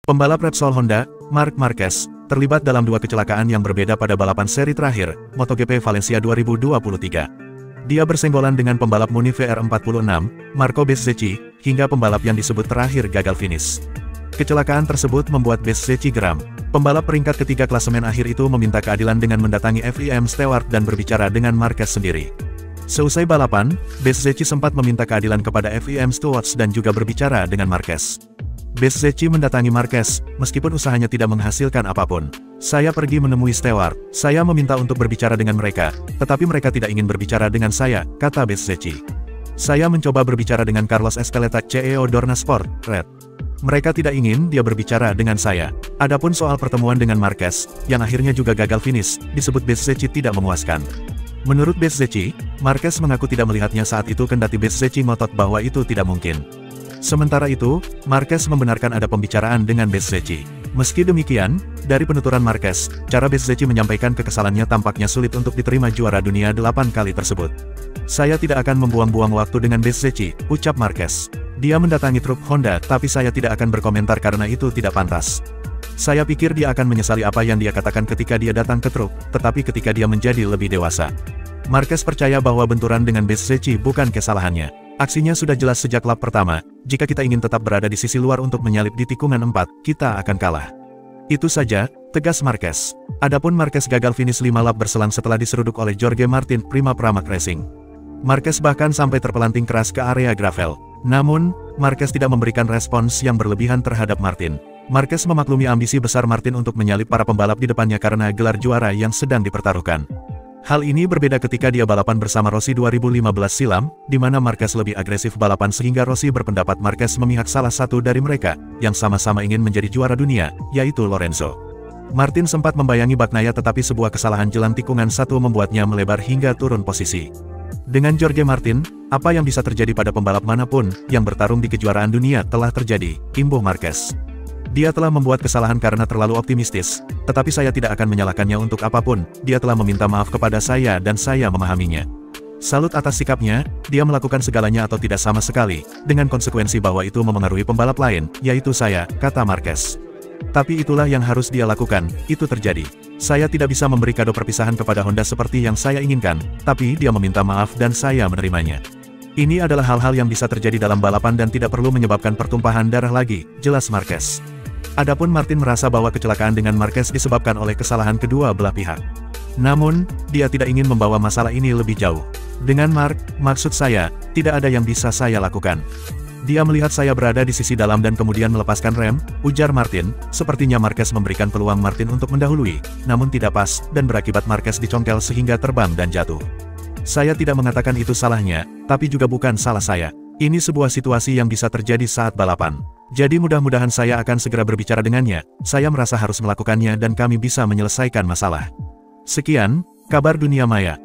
Pembalap Repsol Honda, Marc Marquez, terlibat dalam dua kecelakaan yang berbeda pada balapan seri terakhir, MotoGP Valencia 2023. Dia bersenggolan dengan pembalap Muni VR46, Marco Bezzecchi, hingga pembalap yang disebut terakhir gagal finish. Kecelakaan tersebut membuat Bezzecchi geram. Pembalap peringkat ketiga klasemen akhir itu meminta keadilan dengan mendatangi FIM Stewart dan berbicara dengan Marquez sendiri. Seusai balapan, Bezzecchi sempat meminta keadilan kepada FIM Stewart dan juga berbicara dengan Marquez. Bezzecchi mendatangi Marquez, meskipun usahanya tidak menghasilkan apapun. Saya pergi menemui Stewart, saya meminta untuk berbicara dengan mereka, tetapi mereka tidak ingin berbicara dengan saya, kata Bezzecchi. Saya mencoba berbicara dengan Carlos Ezpeleta CEO Dorna Sport, Red. Mereka tidak ingin dia berbicara dengan saya. Adapun soal pertemuan dengan Marquez, yang akhirnya juga gagal finish, disebut Bezzecchi tidak memuaskan. Menurut Bezzecchi, Marquez mengaku tidak melihatnya saat itu kendati Bezzecchi ngotot bahwa itu tidak mungkin. Sementara itu, Marquez membenarkan ada pembicaraan dengan Bezzecchi. Meski demikian, dari penuturan Marquez, cara Bezzecchi menyampaikan kekesalannya tampaknya sulit untuk diterima juara dunia 8 kali tersebut. Saya tidak akan membuang-buang waktu dengan Bezzecchi, ucap Marquez. Dia mendatangi truk Honda, tapi saya tidak akan berkomentar karena itu tidak pantas. Saya pikir dia akan menyesali apa yang dia katakan ketika dia datang ke truk, tetapi ketika dia menjadi lebih dewasa. Marquez percaya bahwa benturan dengan Bezzecchi bukan kesalahannya. Aksinya sudah jelas sejak lap pertama, jika kita ingin tetap berada di sisi luar untuk menyalip di tikungan 4, kita akan kalah. Itu saja, tegas Marquez. Adapun Marquez gagal finish 5 lap berselang setelah diseruduk oleh Jorge Martin Prima Pramac Racing. Marquez bahkan sampai terpelanting keras ke area gravel. Namun, Marquez tidak memberikan respons yang berlebihan terhadap Martin. Marquez memaklumi ambisi besar Martin untuk menyalip para pembalap di depannya karena gelar juara yang sedang dipertaruhkan. Hal ini berbeda ketika dia balapan bersama Rossi 2015 silam, di mana Marquez lebih agresif balapan sehingga Rossi berpendapat Marquez memihak salah satu dari mereka, yang sama-sama ingin menjadi juara dunia, yaitu Lorenzo. Martin sempat membayangi Bagnaia tetapi sebuah kesalahan jelang tikungan 1 membuatnya melebar hingga turun posisi. Dengan Jorge Martin, apa yang bisa terjadi pada pembalap manapun, yang bertarung di kejuaraan dunia telah terjadi, imbuh Marquez. Dia telah membuat kesalahan karena terlalu optimistis, tetapi saya tidak akan menyalahkannya untuk apapun, dia telah meminta maaf kepada saya dan saya memahaminya. Salut atas sikapnya, dia melakukan segalanya atau tidak sama sekali, dengan konsekuensi bahwa itu memengaruhi pembalap lain, yaitu saya, kata Marquez. Tapi itulah yang harus dia lakukan, itu terjadi. Saya tidak bisa memberi kado perpisahan kepada Honda seperti yang saya inginkan, tapi dia meminta maaf dan saya menerimanya. Ini adalah hal-hal yang bisa terjadi dalam balapan dan tidak perlu menyebabkan pertumpahan darah lagi, jelas Marquez. Adapun Martin merasa bahwa kecelakaan dengan Marquez disebabkan oleh kesalahan kedua belah pihak. Namun, dia tidak ingin membawa masalah ini lebih jauh. Dengan Marc, maksud saya, tidak ada yang bisa saya lakukan. Dia melihat saya berada di sisi dalam dan kemudian melepaskan rem, ujar Martin. Sepertinya Marquez memberikan peluang Martin untuk mendahului, namun tidak pas, dan berakibat Marquez dicongkel sehingga terbang dan jatuh. Saya tidak mengatakan itu salahnya, tapi juga bukan salah saya. Ini sebuah situasi yang bisa terjadi saat balapan. Jadi mudah-mudahan saya akan segera berbicara dengannya, saya merasa harus melakukannya dan kami bisa menyelesaikan masalah. Sekian, kabar Dunia Maya.